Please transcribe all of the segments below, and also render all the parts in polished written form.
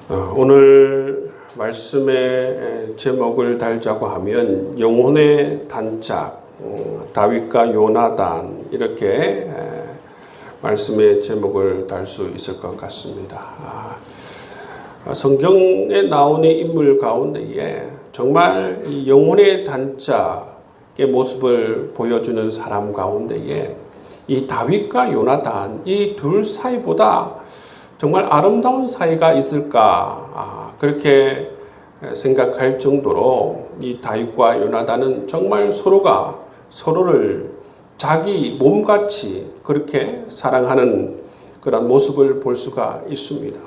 오늘 말씀의 제목을 달자고 하면 영혼의 단짝, 다윗과 요나단 이렇게 말씀의 제목을 달 수 있을 것 같습니다. 성경에 나오는 인물 가운데에 정말 이 영혼의 단짝의 모습을 보여주는 사람 가운데에 이 다윗과 요나단 이 둘 사이보다 정말 아름다운 사이가 있을까 그렇게 생각할 정도로 이 다윗과 요나단은 정말 서로가 서로를 자기 몸같이 그렇게 사랑하는 그런 모습을 볼 수가 있습니다.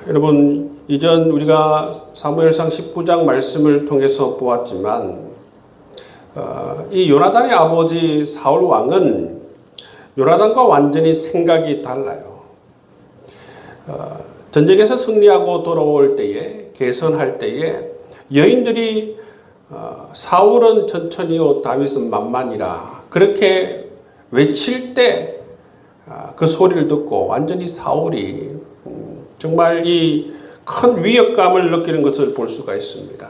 여러분 이전 우리가 사무엘상 19장 말씀을 통해서 보았지만 이 요나단의 아버지 사울 왕은 요나단과 완전히 생각이 달라요. 전쟁에서 승리하고 돌아올 때에 개선할 때에 여인들이 사울은 천천히요 다윗은 만만이라 그렇게 외칠 때 그 소리를 듣고 완전히 사울이 정말 이 큰 위협감을 느끼는 것을 볼 수가 있습니다.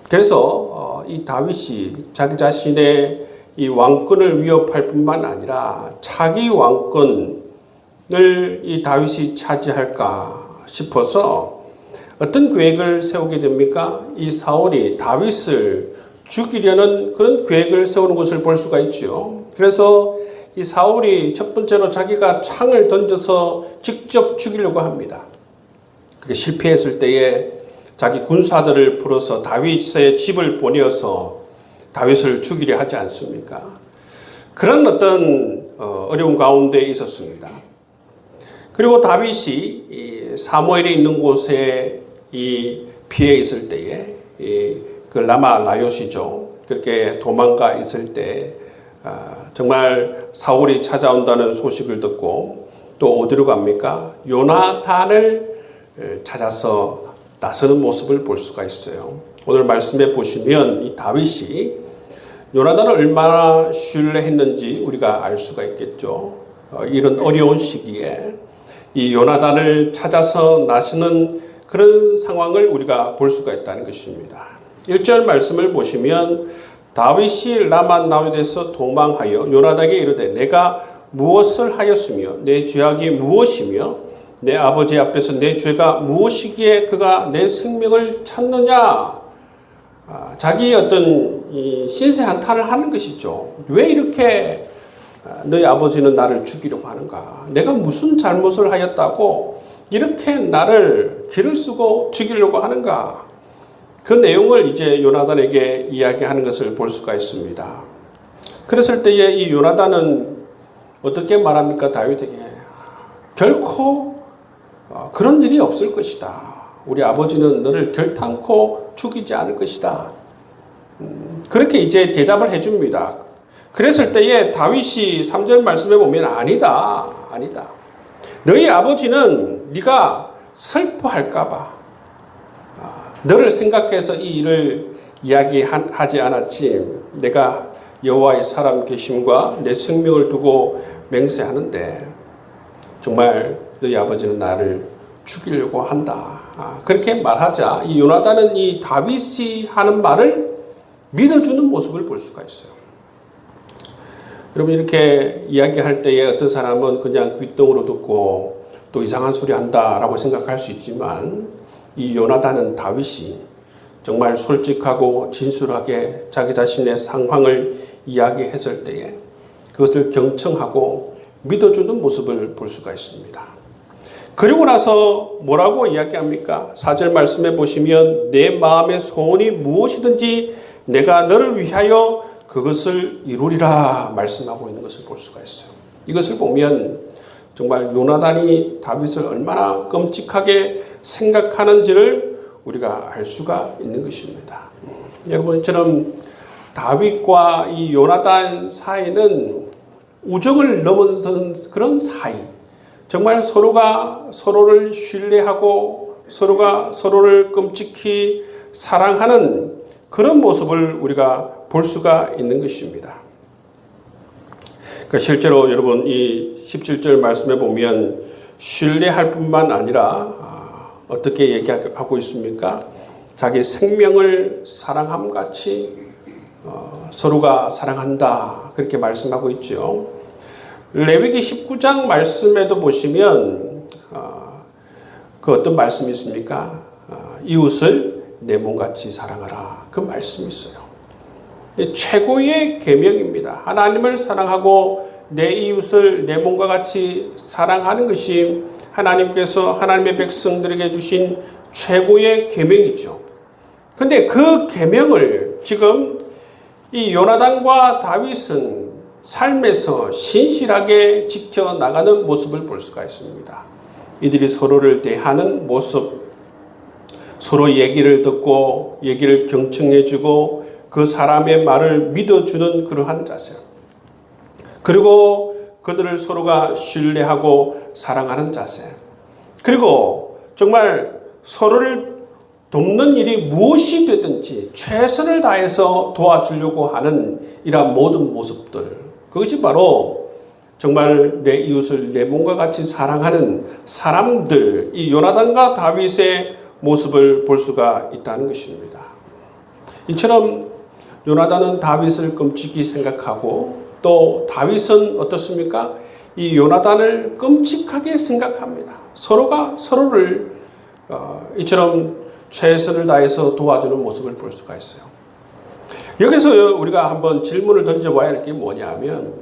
그래서 이 다윗이 자기 자신의 이 왕권을 위협할 뿐만 아니라 차기 왕권을 이 다윗이 차지할까 싶어서 어떤 계획을 세우게 됩니까? 이 사울이 다윗을 죽이려는 그런 계획을 세우는 것을 볼 수가 있죠. 그래서 이 사울이 첫 번째로 자기가 창을 던져서 직접 죽이려고 합니다. 그게 실패했을 때에 자기 군사들을 불러서 다윗의 집을 보내어서 다윗을 죽이려 하지 않습니까? 그런 어떤 어려운 가운데 있었습니다. 그리고 다윗이 사무엘이 있는 곳에 이 피해 있을 때에 그 라마 라요시죠. 그렇게 도망가 있을 때 정말 사울이 찾아온다는 소식을 듣고 또 어디로 갑니까? 요나단을 찾아서 나서는 모습을 볼 수가 있어요. 오늘 말씀에 보시면 이 다윗이 요나단을 얼마나 신뢰했는지 우리가 알 수가 있겠죠. 이런 어려운 시기에 이 요나단을 찾아서 나서는 그런 상황을 우리가 볼 수가 있다는 것입니다. 1절 말씀을 보시면 다윗이 라마 나윗에서 도망하여 요나단에게 이르되 내가 무엇을 하였으며 내 죄악이 무엇이며 내 아버지 앞에서 내 죄가 무엇이기에 그가 내 생명을 찾느냐. 자기의 어떤 신세 한탄을 하는 것이죠. 왜 이렇게 너희 아버지는 나를 죽이려고 하는가? 내가 무슨 잘못을 하였다고 이렇게 나를 길을 쓰고 죽이려고 하는가? 그 내용을 이제 요나단에게 이야기하는 것을 볼 수가 있습니다. 그랬을 때에 이 요나단은 어떻게 말합니까? 다윗에게 결코 그런 일이 없을 것이다. 우리 아버지는 너를 결탄코 죽이지 않을 것이다. 그렇게 이제 대답을 해줍니다. 그랬을 때에 다윗이 3절 말씀에 보면 아니다. 너희 아버지는 네가 슬퍼할까봐 너를 생각해서 이 일을 이야기하지 않았지. 내가 여호와의 사람 계심과 내 생명을 두고 맹세하는데 정말 너희 아버지는 나를 죽이려고 한다. 그렇게 말하자 이 요나단은 이 다윗이 하는 말을 믿어주는 모습을 볼 수가 있어요. 여러분 이렇게 이야기할 때에 어떤 사람은 그냥 귓등으로 듣고 또 이상한 소리 한다라고 생각할 수 있지만 이 요나단은 다윗이 정말 솔직하고 진솔하게 자기 자신의 상황을 이야기했을 때에 그것을 경청하고 믿어주는 모습을 볼 수가 있습니다. 그리고 나서 뭐라고 이야기합니까? 4절 말씀에 보시면 내 마음의 소원이 무엇이든지 내가 너를 위하여 그것을 이루리라 말씀하고 있는 것을 볼 수가 있어요. 이것을 보면 정말 요나단이 다윗을 얼마나 끔찍하게 생각하는지를 우리가 알 수가 있는 것입니다. 여러분처럼 다윗과 이 요나단 사이는 우정을 넘어선 그런 사이, 정말 서로가 서로를 신뢰하고 서로가 서로를 끔찍히 사랑하는 그런 모습을 우리가 볼 수가 있는 것입니다. 실제로 여러분 이 17절 말씀에 보면 신뢰할 뿐만 아니라 어떻게 얘기하고 있습니까? 자기 생명을 사랑함 같이 서로가 사랑한다. 그렇게 말씀하고 있죠. 레위기 19장 말씀에도 보시면 그 어떤 말씀이 있습니까? 이웃을 내 몸같이 사랑하라. 그 말씀이 있어요. 최고의 계명입니다. 하나님을 사랑하고 내 이웃을 내 몸과 같이 사랑하는 것이 하나님께서 하나님의 백성들에게 주신 최고의 계명이죠. 근데 그 계명을 지금 이 요나단과 다윗은 삶에서 신실하게 지켜나가는 모습을 볼 수가 있습니다. 이들이 서로를 대하는 모습, 서로 얘기를 듣고 얘기를 경청해주고 그 사람의 말을 믿어주는 그러한 자세, 그리고 그들을 서로가 신뢰하고 사랑하는 자세, 그리고 정말 서로를 돕는 일이 무엇이 되든지 최선을 다해서 도와주려고 하는 이러한 모든 모습들, 그것이 바로 정말 내 이웃을 내 몸과 같이 사랑하는 사람들, 이 요나단과 다윗의 모습을 볼 수가 있다는 것입니다. 이처럼 요나단은 다윗을 끔찍히 생각하고 또 다윗은 어떻습니까? 이 요나단을 끔찍하게 생각합니다. 서로가 서로를 이처럼 최선을 다해서 도와주는 모습을 볼 수가 있어요. 여기서 우리가 한번 질문을 던져봐야 할 게 뭐냐면,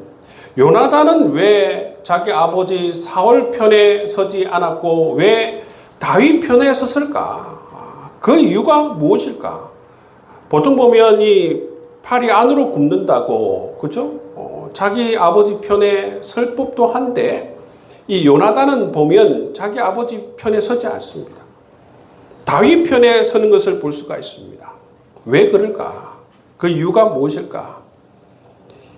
요나단은 왜 자기 아버지 사울 편에 서지 않았고 왜 다윗 편에 섰을까? 그 이유가 무엇일까? 보통 보면 이 팔이 안으로 굽는다고, 그죠? 자기 아버지 편에 설 법도 한데, 이 요나단은 보면 자기 아버지 편에 서지 않습니다. 다윗 편에 서는 것을 볼 수가 있습니다. 왜 그럴까? 그 이유가 무엇일까?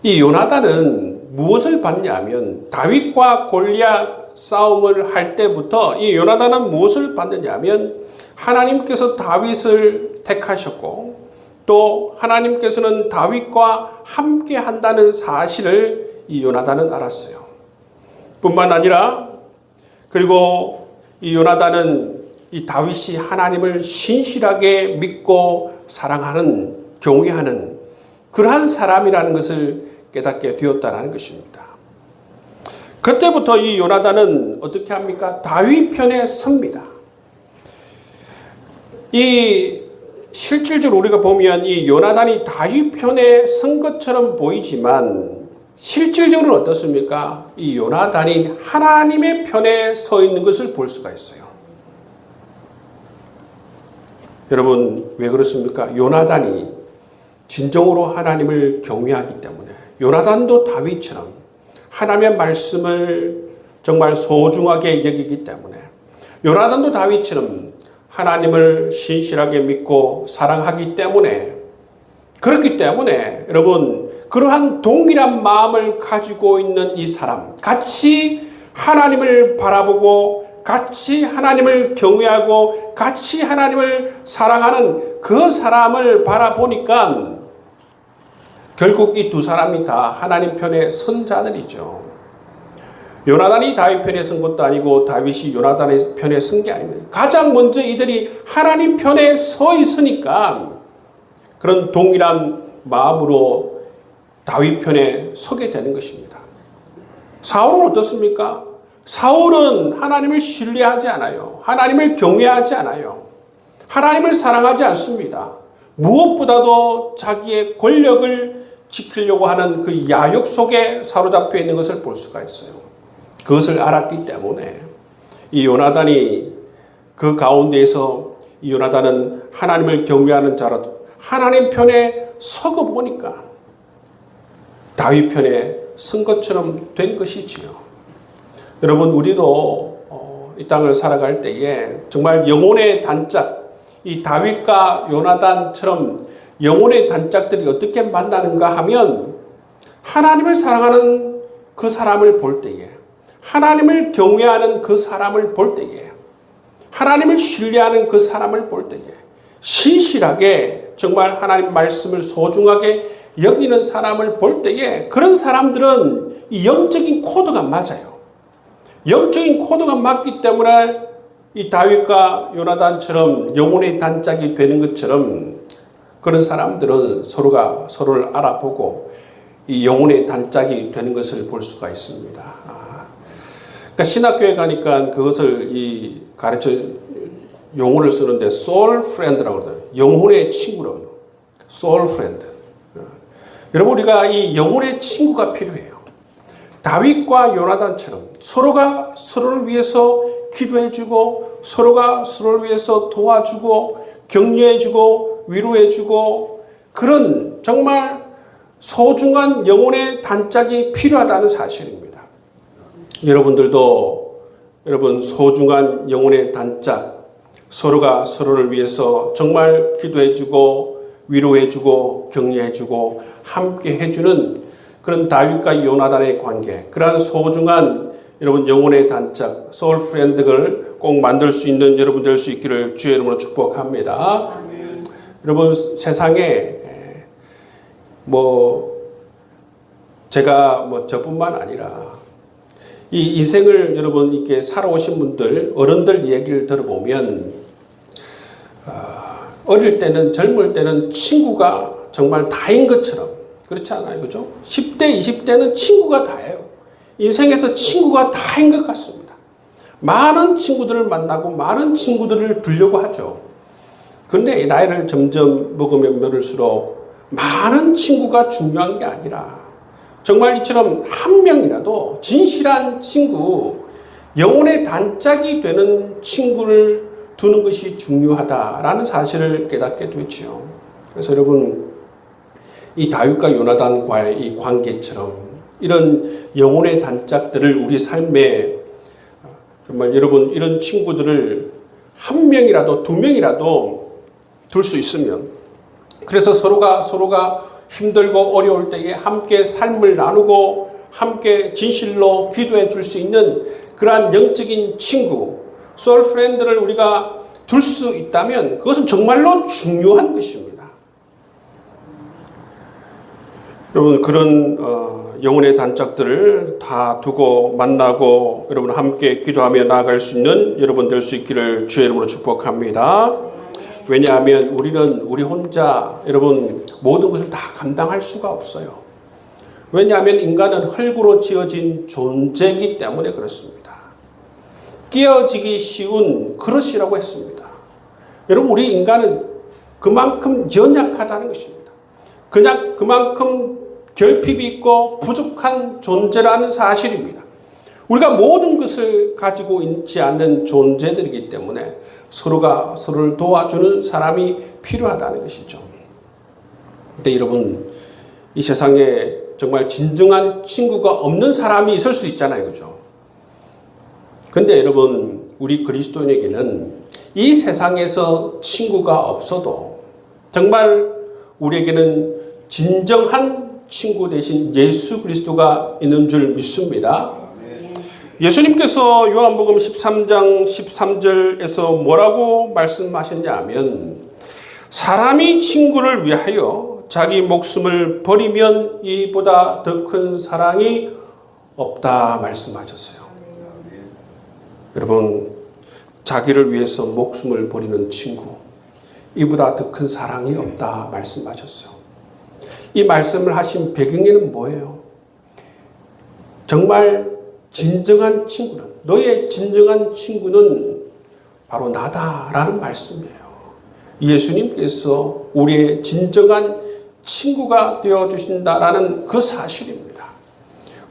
이 요나단은 무엇을 받냐면, 다윗과 골리앗 싸움을 할 때부터 이 요나단은 무엇을 받느냐면, 하나님께서 다윗을 택하셨고 또 하나님께서는 다윗과 함께 한다는 사실을 이 요나단은 알았어요. 뿐만 아니라 그리고 이 요나단은 이 다윗이 하나님을 신실하게 믿고 사랑하는, 경외하는 그러한 사람이라는 것을 깨닫게 되었다는 것입니다. 그때부터 이 요나단은 어떻게 합니까? 다윗 편에 섭니다. 이 실질적으로 우리가 보면 이 요나단이 다윗 편에 선 것처럼 보이지만 실질적으로는 어떻습니까? 이 요나단이 하나님의 편에 서 있는 것을 볼 수가 있어요. 여러분, 왜 그렇습니까? 요나단이 진정으로 하나님을 경외하기 때문에, 요나단도 다윗처럼 하나님의 말씀을 정말 소중하게 여기기 때문에, 요나단도 다윗처럼 하나님을 신실하게 믿고 사랑하기 때문에, 그렇기 때문에 여러분, 그러한 동일한 마음을 가지고 있는 이 사람, 같이 하나님을 바라보고 같이 하나님을 경외하고 같이 하나님을 사랑하는 그 사람을 바라보니까 결국 이 두 사람이 다 하나님 편에 선 자들이죠. 요나단이 다윗 편에 선 것도 아니고 다윗이 요나단의 편에 선 게 아닙니다. 가장 먼저 이들이 하나님 편에 서 있으니까 그런 동일한 마음으로 다윗 편에 서게 되는 것입니다. 사울은 어떻습니까? 사울은 하나님을 신뢰하지 않아요. 하나님을 경외하지 않아요. 하나님을 사랑하지 않습니다. 무엇보다도 자기의 권력을 지키려고 하는 그 야욕 속에 사로잡혀 있는 것을 볼 수가 있어요. 그것을 알았기 때문에 이 요나단이 그 가운데에서 이 요나단은 하나님을 경외하는 자라도 하나님 편에 서고 보니까 다윗 편에 선 것처럼 된 것이지요. 여러분, 우리도 이 땅을 살아갈 때에 정말 영혼의 단짝, 이 다윗과 요나단처럼 영혼의 단짝들이 어떻게 만나는가 하면 하나님을 사랑하는 그 사람을 볼 때에, 하나님을 경외하는 그 사람을 볼 때에, 하나님을 신뢰하는 그 사람을 볼 때에, 신실하게 정말 하나님 말씀을 소중하게 여기는 사람을 볼 때에 그런 사람들은 이 영적인 코드가 맞아요. 영적인 코드가 맞기 때문에 이 다윗과 요나단처럼 영혼의 단짝이 되는 것처럼 그런 사람들은 서로가 서로를 알아보고 이 영혼의 단짝이 되는 것을 볼 수가 있습니다. 그러니까 신학교에 가니까 그것을 이 가르쳐 용어를 쓰는데 soul friend라고 그러거든요. 영혼의 친구라고. soul friend. 여러분 우리가 이 영혼의 친구가 필요해요. 다윗과 요나단처럼 서로가 서로를 위해서 기도해주고 서로가 서로를 위해서 도와주고 격려해주고 위로해주고 그런 정말 소중한 영혼의 단짝이 필요하다는 사실입니다. 여러분들도 여러분 소중한 영혼의 단짝 서로가 서로를 위해서 정말 기도해주고 위로해주고 격려해주고 함께 해주는 그런 다윗과 요나단의 관계, 그러한 소중한 여러분 영혼의 단짝, 소울 프렌드를 꼭 만들 수 있는 여러분 될 수 있기를 주의 이름으로 축복합니다. 아멘. 여러분 세상에 제가 저뿐만 아니라 이 인생을 여러분 이렇게 살아오신 분들, 어른들 얘기를 들어보면 어릴 때는 젊을 때는 친구가 정말 다인 것처럼 그렇지 않아요, 그죠? 10대, 20대는 친구가 다예요. 인생에서 친구가 다인 것 같습니다. 많은 친구들을 만나고 많은 친구들을 두려고 하죠. 그런데 나이를 점점 먹으면 먹을수록 많은 친구가 중요한 게 아니라 정말 이처럼 한 명이라도 진실한 친구, 영혼의 단짝이 되는 친구를 두는 것이 중요하다라는 사실을 깨닫게 되죠. 그래서 여러분 이 다윗과 요나단과의 이 관계처럼 이런 영혼의 단짝들을 우리 삶에 정말 여러분 이런 친구들을 한 명이라도 두 명이라도 둘 수 있으면 그래서 서로가 힘들고 어려울 때에 함께 삶을 나누고 함께 진실로 기도해 줄 수 있는 그러한 영적인 친구, 소울 프렌드를 우리가 둘 수 있다면 그것은 정말로 중요한 것입니다. 여러분 그런 영혼의 단짝들을 다 두고 만나고 여러분 함께 기도하며 나아갈 수 있는 여러분 될 수 있기를 주의 이름으로 축복합니다. 왜냐하면 우리는 우리 혼자 여러분 모든 것을 다 감당할 수가 없어요. 왜냐하면 인간은 흙으로 지어진 존재이기 때문에 그렇습니다. 깨어지기 쉬운 그릇이라고 했습니다. 여러분 우리 인간은 그만큼 연약하다는 것입니다. 그냥 그만큼 결핍이 있고 부족한 존재라는 사실입니다. 우리가 모든 것을 가지고 있지 않는 존재들이기 때문에 서로가 서로를 도와주는 사람이 필요하다는 것이죠. 근데 여러분 이 세상에 정말 진정한 친구가 없는 사람이 있을 수 있잖아요, 그죠? 근데 여러분 우리 그리스도인에게는 이 세상에서 친구가 없어도 정말 우리에게는 진정한 친구 대신 예수 그리스도가 있는 줄 믿습니다. 예수님께서 요한복음 13장 13절에서 뭐라고 말씀하셨냐 하면 사람이 친구를 위하여 자기 목숨을 버리면 이보다 더 큰 사랑이 없다 말씀하셨어요. 여러분 자기를 위해서 목숨을 버리는 친구 이보다 더 큰 사랑이 없다 말씀하셨어요. 이 말씀을 하신 배경에는 뭐예요? 정말 진정한 친구는 너의 진정한 친구는 바로 나다라는 말씀이에요. 예수님께서 우리의 진정한 친구가 되어주신다라는 그 사실입니다.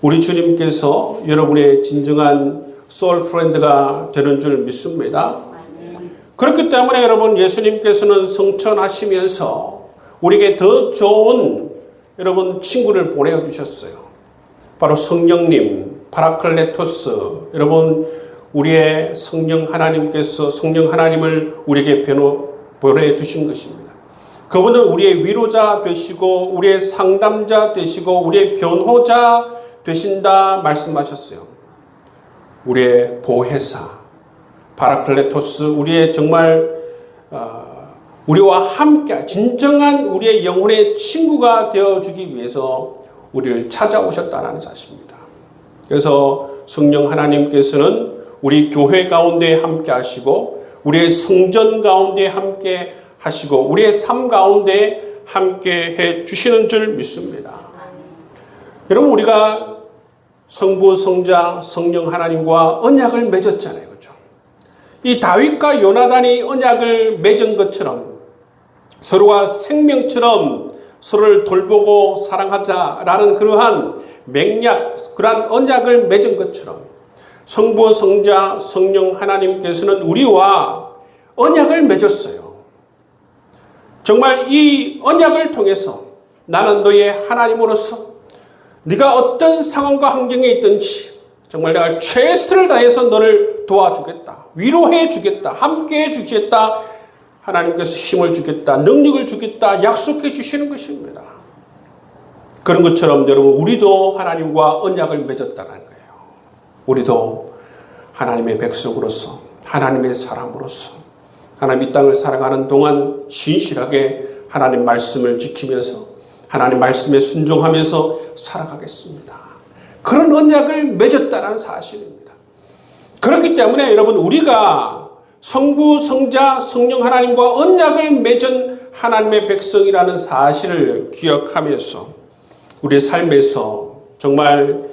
우리 주님께서 여러분의 진정한 소울 프렌드가 되는 줄 믿습니다. 그렇기 때문에 여러분 예수님께서는 성천하시면서 우리에게 더 좋은 여러분 친구를 보내주셨어요. 바로 성령님, 파라클레토스, 여러분 우리의 성령 하나님께서 성령 하나님을 우리에게 보내주신 것입니다. 그분은 우리의 위로자 되시고 우리의 상담자 되시고 우리의 변호자 되신다 말씀하셨어요. 우리의 보혜사, 파라클레토스, 우리의 정말 우리와 함께 진정한 우리의 영혼의 친구가 되어주기 위해서 우리를 찾아오셨다는 사실입니다. 그래서 성령 하나님께서는 우리 교회 가운데 함께 하시고 우리의 성전 가운데 함께 하시고 우리의 삶 가운데 함께 해 주시는 줄 믿습니다. 여러분, 우리가 성부, 성자, 성령 하나님과 언약을 맺었잖아요. 그렇죠? 이 다윗과 요나단이 언약을 맺은 것처럼 서로가 생명처럼 서로를 돌보고 사랑하자라는 그러한 맹약, 그러한 언약을 맺은 것처럼 성부, 성자, 성령 하나님께서는 우리와 언약을 맺었어요. 정말 이 언약을 통해서 나는 너의 하나님으로서 네가 어떤 상황과 환경에 있든지 정말 내가 최선을 다해서 너를 도와주겠다. 위로해 주겠다. 함께 해 주겠다. 하나님께서 힘을 주겠다. 능력을 주겠다. 약속해 주시는 것입니다. 그런 것처럼 여러분, 우리도 하나님과 언약을 맺었다는 거예요. 우리도 하나님의 백성으로서 하나님의 사람으로서 하나님 이 땅을 살아가는 동안 신실하게 하나님 말씀을 지키면서 하나님 말씀에 순종하면서 살아가겠습니다. 그런 언약을 맺었다는 사실입니다. 그렇기 때문에 여러분, 우리가 성부, 성자, 성령 하나님과 언약을 맺은 하나님의 백성이라는 사실을 기억하면서 우리의 삶에서 정말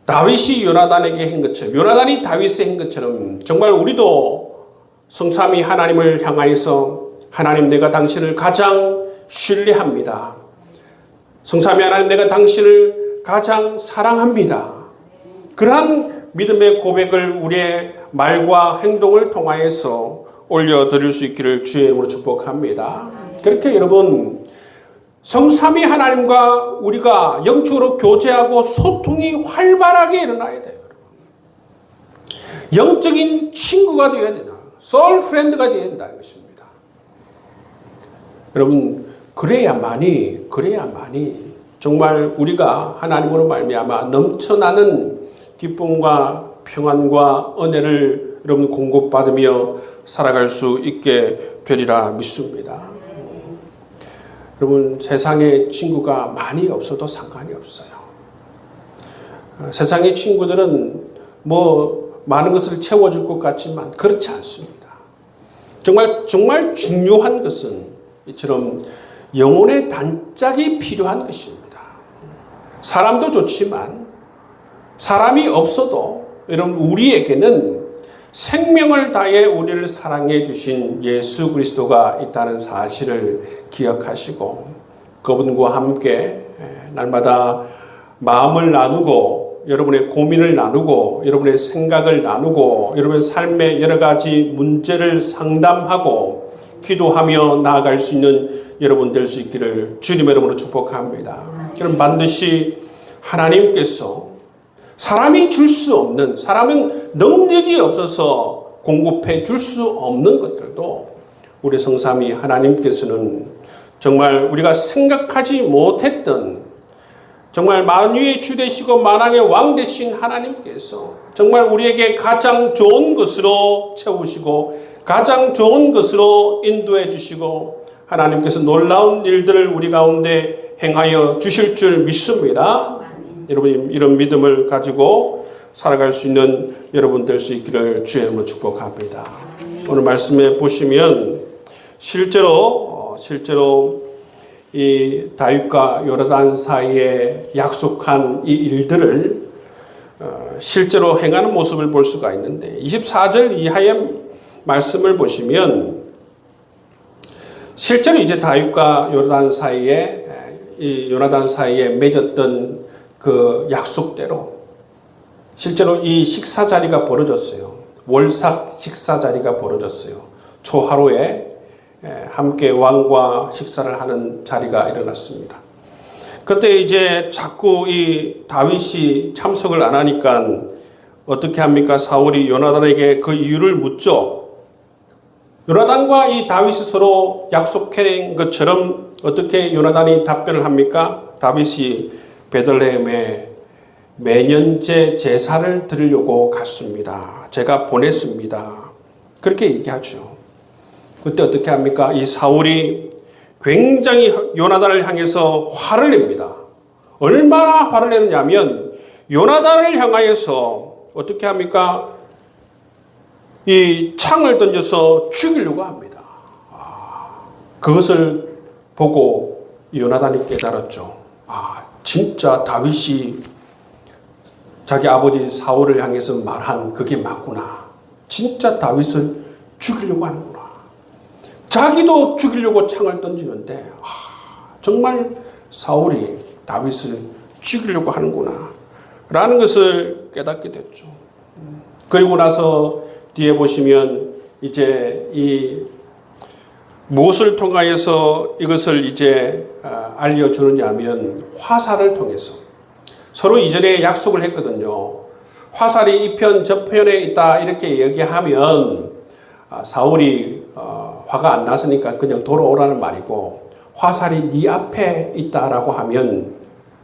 다윗이 요나단에게 한 것처럼, 요나단이 다윗에 한 것처럼 정말 우리도 성삼위 하나님을 향하여서 하나님, 내가 당신을 가장 신뢰합니다. 성삼위 하나님, 내가 당신을 가장 사랑합니다. 그러한 믿음의 고백을 우리의 말과 행동을 통하여서 올려드릴 수 있기를 주의 이름으로 축복합니다. 그렇게 여러분, 성삼위 하나님과 우리가 영적으로 교제하고 소통이 활발하게 일어나야 돼요. 영적인 친구가 되어야 된다. 소울 프렌드가 되어야 된다는 것입니다. 여러분, 그래야만이 정말 우리가 하나님으로 말미암아 넘쳐나는 기쁨과 평안과 은혜를 여러분 공급받으며 살아갈 수 있게 되리라 믿습니다. 여러분, 세상에 친구가 많이 없어도 상관이 없어요. 세상의 친구들은 많은 것을 채워줄 것 같지만 그렇지 않습니다. 정말 중요한 것은 이처럼 영혼의 단짝이 필요한 것입니다. 사람도 좋지만 사람이 없어도 여러분, 우리에게는 생명을 다해 우리를 사랑해 주신 예수 그리스도가 있다는 사실을 기억하시고 그분과 함께 날마다 마음을 나누고 여러분의 고민을 나누고 여러분의 생각을 나누고 여러분의 삶의 여러 가지 문제를 상담하고 기도하며 나아갈 수 있는 여러분 될 수 있기를 주님의 이름으로 축복합니다. 여러분, 반드시 하나님께서 사람이 줄 수 없는, 사람은 능력이 없어서 공급해 줄 수 없는 것들도 우리 성삼위 하나님께서는 정말 우리가 생각하지 못했던 정말 만유의 주 되시고 만왕의 왕 되신 하나님께서 정말 우리에게 가장 좋은 것으로 채우시고 가장 좋은 것으로 인도해 주시고 하나님께서 놀라운 일들을 우리 가운데 행하여 주실 줄 믿습니다. 여러분, 이런 믿음을 가지고 살아갈 수 있는 여러분 될 수 있기를 주의 이름으로 축복합니다. 오늘 말씀에 보시면 실제로 이 다윗과 요나단 사이에 약속한 이 일들을 실제로 행하는 모습을 볼 수가 있는데 24절 이하의 말씀을 보시면 실제로 이제 다윗과 요나단 사이에 맺었던 그 약속대로 실제로 이 식사 자리가 벌어졌어요. 월삭 식사 자리가 벌어졌어요. 초하루에 함께 왕과 식사를 하는 자리가 일어났습니다. 그때 이제 자꾸 이 다윗이 참석을 안 하니까 어떻게 합니까? 사울이 요나단에게 그 이유를 묻죠. 요나단과 이 다윗이 서로 약속한 것처럼 어떻게 요나단이 답변을 합니까? 다윗이 베들레헴에 매년제 제사를 드리려고 갔습니다. 제가 보냈습니다. 그렇게 얘기하죠. 그때 어떻게 합니까? 이 사울이 굉장히 요나단을 향해서 화를 냅니다. 얼마나 화를 내느냐면 요나단을 향하여서 어떻게 합니까? 이 창을 던져서 죽이려고 합니다. 그것을 보고 요나단이 깨달았죠. 진짜 다윗이 자기 아버지 사울을 향해서 말한 그게 맞구나. 진짜 다윗을 죽이려고 하는구나. 자기도 죽이려고 창을 던지는데 정말 사울이 다윗을 죽이려고 하는구나 라는 것을 깨닫게 됐죠. 그리고 나서 뒤에 보시면 이제 이 무엇을 통하여서 이것을 이제 알려주느냐 하면 화살을 통해서 서로 이전에 약속을 했거든요. 화살이 이 편 저 편에 있다 이렇게 얘기하면 사울이 화가 안 났으니까 그냥 돌아오라는 말이고, 화살이 네 앞에 있다라고 하면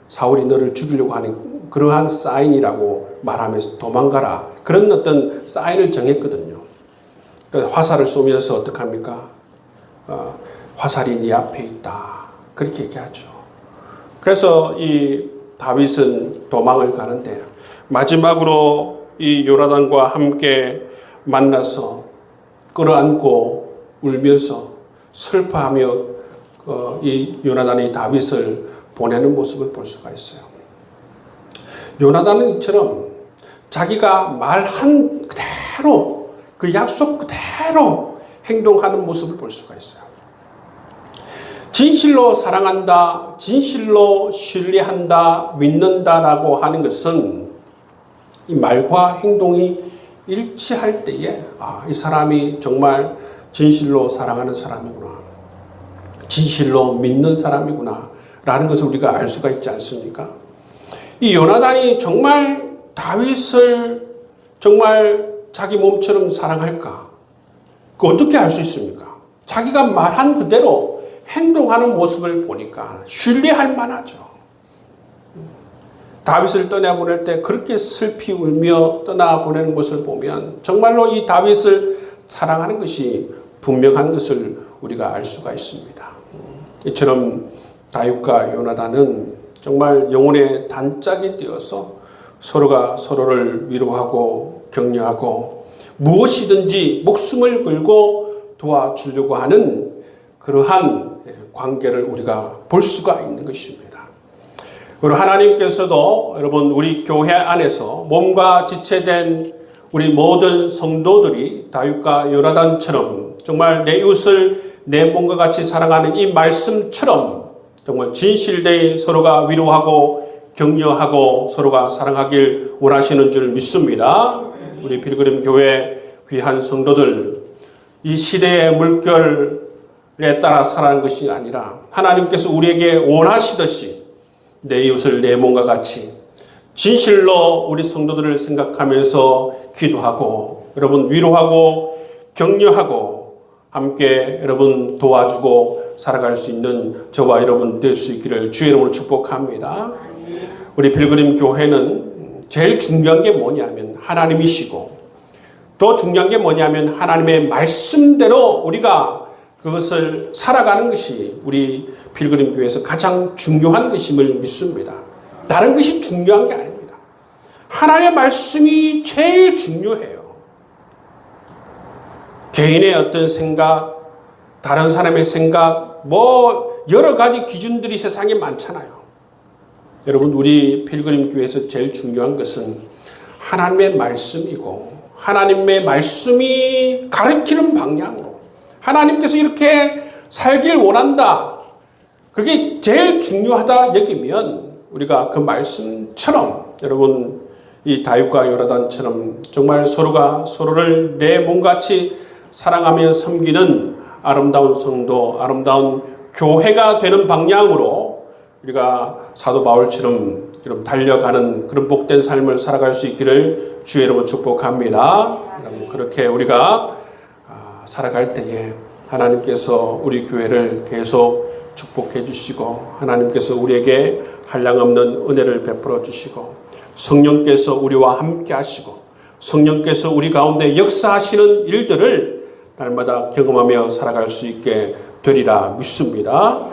사울이 너를 죽이려고 하는 그러한 사인이라고 말하면서 도망가라, 그런 어떤 사인을 정했거든요. 화살을 쏘면서 어떻게 합니까? 화살이 네 앞에 있다 그렇게 얘기하죠. 그래서 이 다윗은 도망을 가는데 마지막으로 이 요나단과 함께 만나서 끌어안고 울면서 슬퍼하며 이 요나단이 다윗을 보내는 모습을 볼 수가 있어요. 요나단은 이처럼 자기가 말한 그대로 그 약속 그대로 행동하는 모습을 볼 수가 있어요. 진실로 사랑한다, 진실로 신뢰한다, 믿는다라고 하는 것은 이 말과 행동이 일치할 때에 이 사람이 정말 진실로 사랑하는 사람이구나, 진실로 믿는 사람이구나 라는 것을 우리가 알 수가 있지 않습니까? 이 요나단이 정말 다윗을 정말 자기 몸처럼 사랑할까? 어떻게 알 수 있습니까? 자기가 말한 그대로 행동하는 모습을 보니까 신뢰할 만하죠. 다윗을 떠나보낼 때 그렇게 슬피 울며 떠나보내는 것을 보면 정말로 이 다윗을 사랑하는 것이 분명한 것을 우리가 알 수가 있습니다. 이처럼 다윗과 요나단은 정말 영혼의 단짝이 되어서 서로가 서로를 위로하고 격려하고 무엇이든지 목숨을 걸고 도와주려고 하는 그러한 관계를 우리가 볼 수가 있는 것입니다. 그리고 하나님께서도 여러분 우리 교회 안에서 몸과 지체된 우리 모든 성도들이 다윗과 요나단처럼 정말 내 이웃을 내 몸과 같이 사랑하는 이 말씀처럼 정말 진실되이 서로가 위로하고 격려하고 서로가 사랑하길 원하시는 줄 믿습니다. 우리 필그림 교회 귀한 성도들, 이 시대의 물결에 따라 살아가는 것이 아니라 하나님께서 우리에게 원하시듯이 내 이웃을 내 몸과 같이 진실로 우리 성도들을 생각하면서 기도하고 여러분 위로하고 격려하고 함께 여러분 도와주고 살아갈 수 있는 저와 여러분 될 수 있기를 주의 이름으로 축복합니다. 우리 필그림 교회는 제일 중요한 게 뭐냐면 하나님이시고, 더 중요한 게 뭐냐면 하나님의 말씀대로 우리가 그것을 살아가는 것이 우리 필그림 교회에서 가장 중요한 것임을 믿습니다. 다른 것이 중요한 게 아닙니다. 하나님의 말씀이 제일 중요해요. 개인의 어떤 생각, 다른 사람의 생각, 여러 가지 기준들이 세상에 많잖아요. 여러분 우리 필그림 교회에서 제일 중요한 것은 하나님의 말씀이고, 하나님의 말씀이 가르치는 방향으로 하나님께서 이렇게 살길 원한다, 그게 제일 중요하다 여기면 우리가 그 말씀처럼 여러분 이 다윗과 요나단처럼 정말 서로가 서로를 내 몸같이 사랑하며 섬기는 아름다운 성도, 아름다운 교회가 되는 방향으로 우리가 사도 바울처럼 달려가는 그런 복된 삶을 살아갈 수 있기를 주의 이름으로 축복합니다. 여러분 그렇게 우리가 살아갈 때에 하나님께서 우리 교회를 계속 축복해 주시고, 하나님께서 우리에게 한량없는 은혜를 베풀어 주시고, 성령께서 우리와 함께 하시고, 성령께서 우리 가운데 역사하시는 일들을 날마다 경험하며 살아갈 수 있게 되리라 믿습니다.